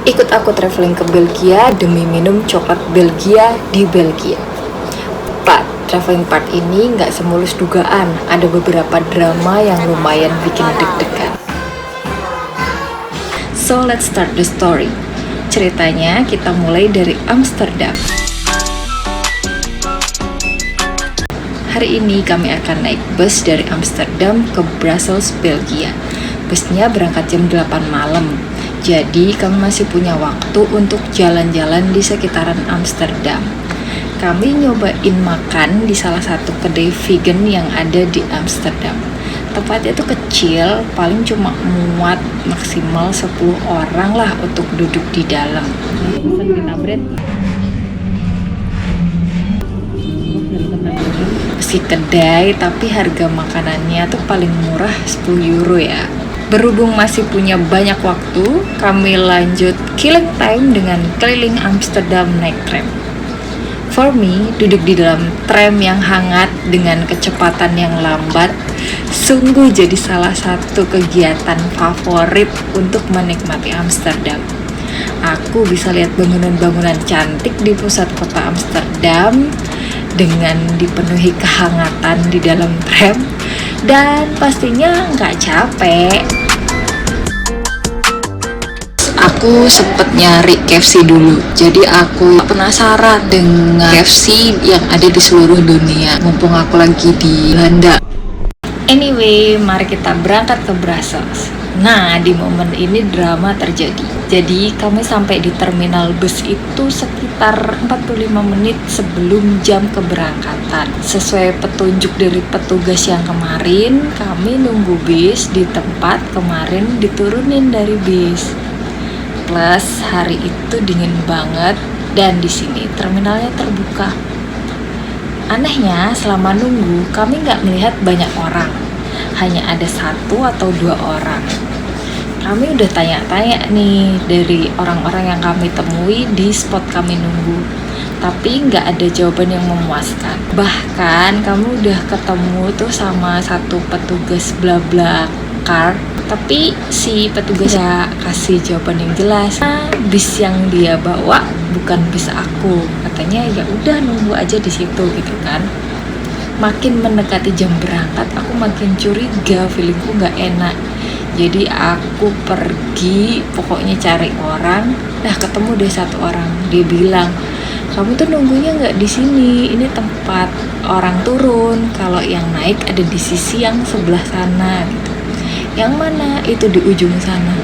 Ikut aku traveling ke Belgia demi minum coklat Belgia di Belgia. Traveling part ini nggak semulus dugaan, ada beberapa drama yang lumayan bikin deg-degan. So let's start the story. Ceritanya kita mulai dari Amsterdam. Hari ini kami akan naik bus dari Amsterdam ke Brussels, Belgia. Busnya berangkat jam 8 malam. Jadi kami masih punya waktu untuk jalan-jalan di sekitaran Amsterdam. Kami nyobain makan di salah satu kedai vegan yang ada di Amsterdam. Tempatnya itu kecil, paling cuma muat maksimal 10 orang lah untuk duduk di dalam. Meski kedai, tapi harga makanannya tuh paling murah 10 euro ya. Berhubung masih punya banyak waktu, kami lanjut killing time dengan keliling Amsterdam naik tram. For me, duduk di dalam tram yang hangat dengan kecepatan yang lambat sungguh jadi salah satu kegiatan favorit untuk menikmati Amsterdam. Aku bisa lihat bangunan-bangunan cantik di pusat kota Amsterdam dengan dipenuhi kehangatan di dalam tram dan pastinya nggak capek. Aku sempet nyari KFC dulu, jadi aku penasaran dengan KFC yang ada di seluruh dunia mumpung aku lagi di Belanda. Anyway, mari kita berangkat ke Brussels. Nah, di momen ini drama terjadi. Jadi kami sampai di terminal bus itu sekitar 45 menit sebelum jam keberangkatan. Sesuai petunjuk dari petugas yang kemarin, kami nunggu bis di tempat kemarin diturunin dari bis. Plus hari itu dingin banget dan di sini terminalnya terbuka. Anehnya selama nunggu kami nggak melihat banyak orang, hanya ada 1 atau 2 orang. Kami udah tanya-tanya nih dari orang-orang yang kami temui di spot kami nunggu, tapi nggak ada jawaban yang memuaskan. Bahkan kami udah ketemu tuh sama satu petugas BlaBlaCar, tapi si petugas ya kasih jawaban yang jelas. Bis yang dia bawa bukan bis aku, katanya ya udah nunggu aja di situ gitu kan. Makin mendekati jam berangkat aku makin curiga, feelingku nggak enak. Jadi aku pergi pokoknya cari orang. Ketemu deh 1 orang, dia bilang, kamu tuh nunggunya nggak di sini, ini tempat orang turun, kalau yang naik ada di sisi yang sebelah sana gitu. Yang mana? Itu di ujung sana.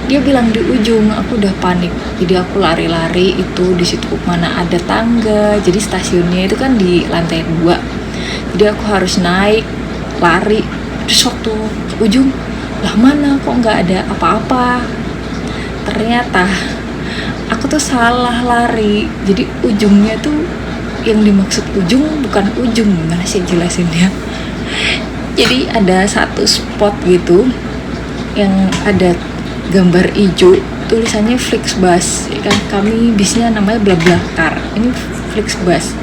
Dia bilang di ujung, aku udah panik. Jadi aku lari-lari itu di situ mana ada tangga. Jadi stasiunnya itu kan di lantai 2. Jadi aku harus naik, lari. Terus waktu ujung, lah mana kok nggak ada apa-apa. Ternyata aku tuh salah lari. Jadi ujungnya tuh yang dimaksud ujung bukan ujung. Gimana sih jelasinnya? Jadi ada satu spot gitu yang ada gambar hijau, tulisannya Flixbus. Kan kami bisnya namanya BlaBlaCar. Ini Flixbus.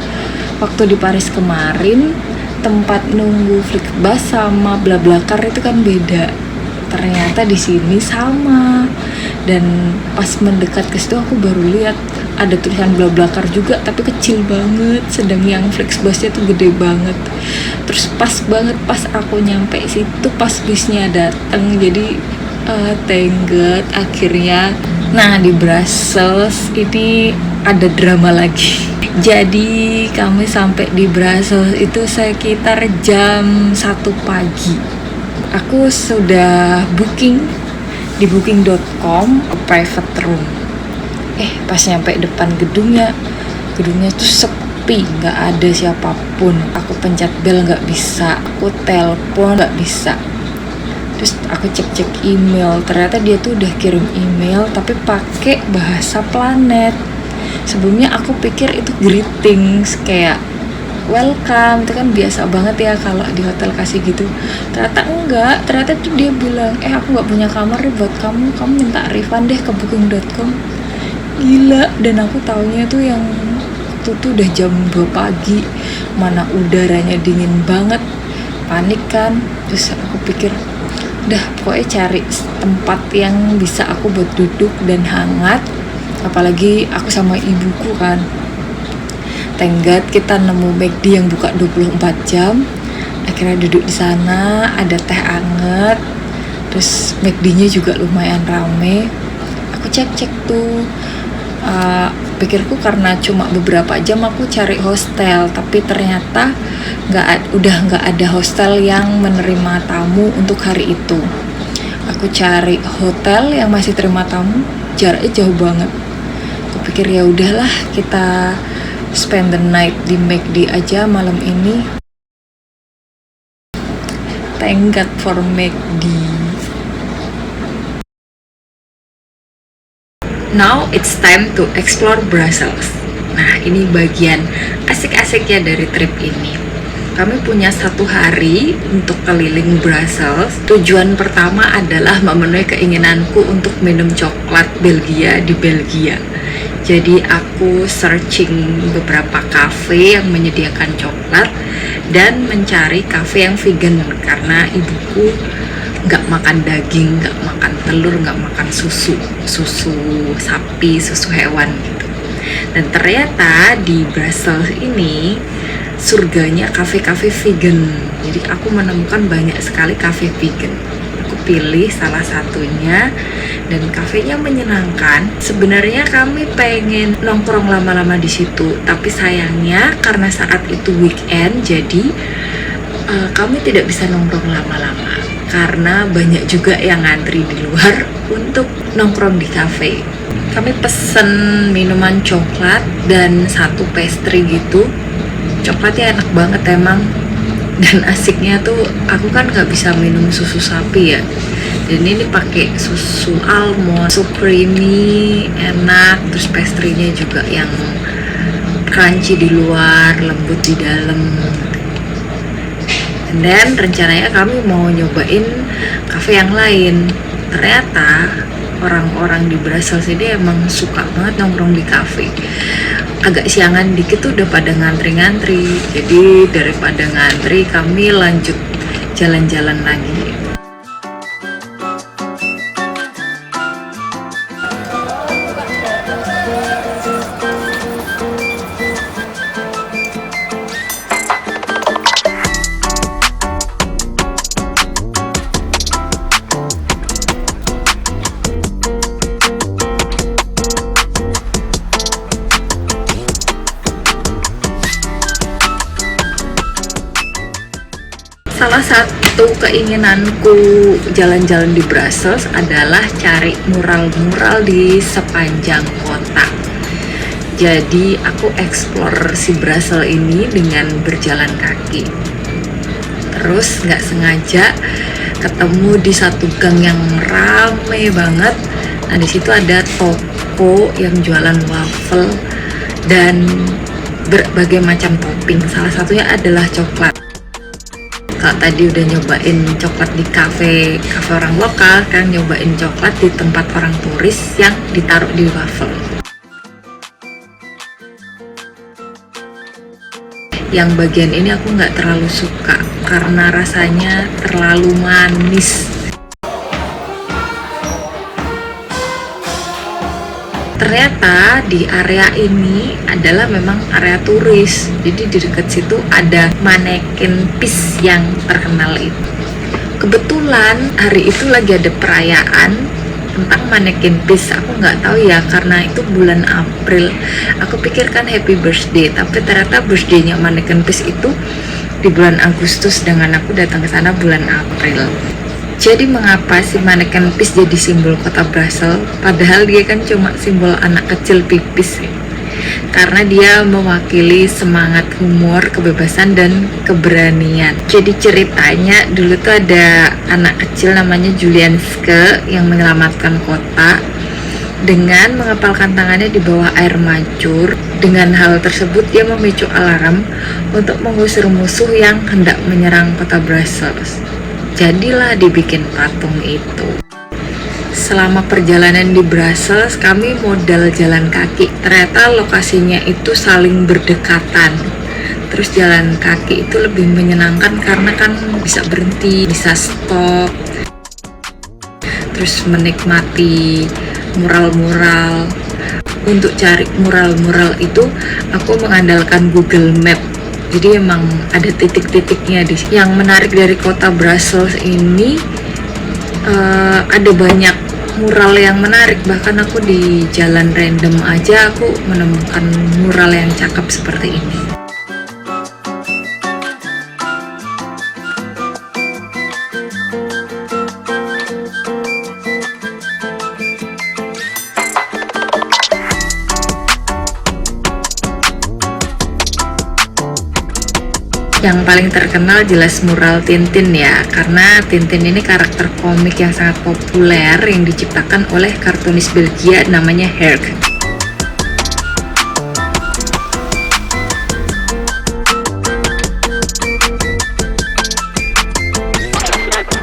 Waktu di Paris kemarin, tempat nunggu Flixbus sama BlaBlaCar itu kan beda. Ternyata di sini sama. Dan pas mendekat ke situ aku baru lihat ada tulisan BlaBlaCar juga, tapi kecil banget, sedang yang Flixbusnya tuh gede banget. Terus pas banget pas aku nyampe situ pas bisnya datang, jadi thank God akhirnya. Nah, di Brussels ini ada drama lagi. Jadi kami sampai di Brussels itu sekitar jam 1 pagi. Aku sudah booking di booking.com private room. Pas nyampe depan gedungnya tuh sepi, nggak ada siapapun. Aku pencet bel nggak bisa, aku telepon nggak bisa. Terus aku cek email, ternyata dia tuh udah kirim email tapi pakai bahasa planet. Sebelumnya aku pikir itu greetings kayak welcome, itu kan biasa banget ya kalau di hotel kasih gitu. Ternyata enggak, ternyata tuh dia bilang aku nggak punya kamar nih buat kamu minta refund deh ke booking.com. Gila, dan aku taunya tuh yang itu tuh udah jam 2 pagi, mana udaranya dingin banget, panik kan. Terus aku pikir Udah pokoknya cari tempat yang bisa aku buat duduk dan hangat, apalagi aku sama ibuku kan. Thank God kita nemu McD yang buka 24 jam. Akhirnya duduk di sana, ada teh anget, terus McD-nya juga lumayan rame. Aku cek tuh, pikirku karena cuma beberapa jam aku cari hostel, tapi ternyata udah nggak ada hostel yang menerima tamu untuk hari itu. Aku cari hotel yang masih terima tamu, jaraknya jauh banget. Aku pikir ya udahlah, kita spend the night di McD aja malam ini. Thank God for McD. Now it's time to explore Brussels. Nah, ini bagian asik-asiknya dari trip ini. Kami punya 1 hari untuk keliling Brussels. Tujuan pertama adalah memenuhi keinginanku untuk minum coklat Belgia di Belgia. Jadi aku searching beberapa cafe yang menyediakan coklat dan mencari cafe yang vegan karena ibuku nggak makan daging, nggak makan telur, nggak makan susu sapi, susu hewan gitu. Dan ternyata di Brussels ini surganya kafe-kafe vegan. Jadi aku menemukan banyak sekali kafe vegan. Aku pilih salah satunya dan kafenya menyenangkan. Sebenarnya kami pengen nongkrong lama-lama di situ, tapi sayangnya karena saat itu weekend, jadi kami tidak bisa nongkrong lama-lama karena banyak juga yang ngantri di luar untuk nongkrong di kafe. Kami pesen minuman coklat dan 1 pastry gitu. Coklatnya enak banget emang, dan asiknya tuh aku kan nggak bisa minum susu sapi ya, dan ini pakai susu almond, so creamy, enak. Terus pastry-nya juga yang crunchy di luar, lembut di dalam. Dan rencananya kami mau nyobain cafe yang lain. Ternyata orang-orang di Brussels ini emang suka banget nongkrong di cafe. Agak siangan dikit tuh udah pada ngantri-ngantri. Jadi daripada ngantri, kami lanjut jalan-jalan lagi. Salah satu keinginanku jalan-jalan di Brussels adalah cari mural-mural di sepanjang kota. Jadi aku explore si Brussels ini dengan berjalan kaki. Terus nggak sengaja ketemu di satu gang yang rame banget. Nah, di situ ada toko yang jualan waffle dan berbagai macam topping. Salah satunya adalah coklat. Kalau tadi udah nyobain coklat di cafe orang lokal, kan nyobain coklat di tempat orang turis yang ditaruh di waffle. Yang bagian ini aku nggak terlalu suka karena rasanya terlalu manis. Ternyata di area ini adalah memang area turis, jadi di dekat situ ada manekin Peace yang terkenal itu. Kebetulan hari itu lagi ada perayaan tentang manekin Peace. Aku nggak tahu ya, karena itu bulan April. Aku pikirkan happy birthday, tapi ternyata birthday-nya manekin Peace itu di bulan Agustus, dengan aku datang ke sana bulan April. Jadi mengapa si manekin Peace jadi simbol kota Brussels? Padahal dia kan cuma simbol anak kecil pipis ya. Karena dia mewakili semangat humor, kebebasan, dan keberanian. Jadi ceritanya dulu tuh ada anak kecil namanya Julianske yang menyelamatkan kota dengan mengepalkan tangannya di bawah air mancur. Dengan hal tersebut dia memicu alarm untuk mengusir musuh yang hendak menyerang kota Brussels. Jadilah dibikin patung itu. Selama perjalanan di Brussels, kami modal jalan kaki. Ternyata lokasinya itu saling berdekatan. Terus jalan kaki itu lebih menyenangkan karena kan bisa berhenti, bisa stop. terus menikmati mural-mural. Untuk cari mural-mural itu aku mengandalkan Google Map. Jadi emang ada titik-titiknya di sini. Yang menarik dari kota Brussels ini ada banyak mural yang menarik. Bahkan aku di jalan random aja aku menemukan mural yang cakep seperti ini. Yang paling terkenal jelas mural Tintin ya, karena Tintin ini karakter komik yang sangat populer yang diciptakan oleh kartunis Belgia namanya Herk.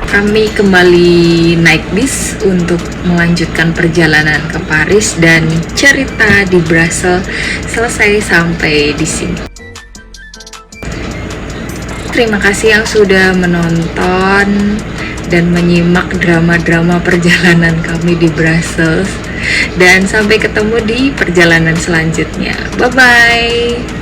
Kami kembali naik bis untuk melanjutkan perjalanan ke Paris dan cerita di Brussels selesai sampai di sini. Terima kasih yang sudah menonton dan menyimak drama-drama perjalanan kami di Brussels. Dan sampai ketemu di perjalanan selanjutnya. Bye-bye!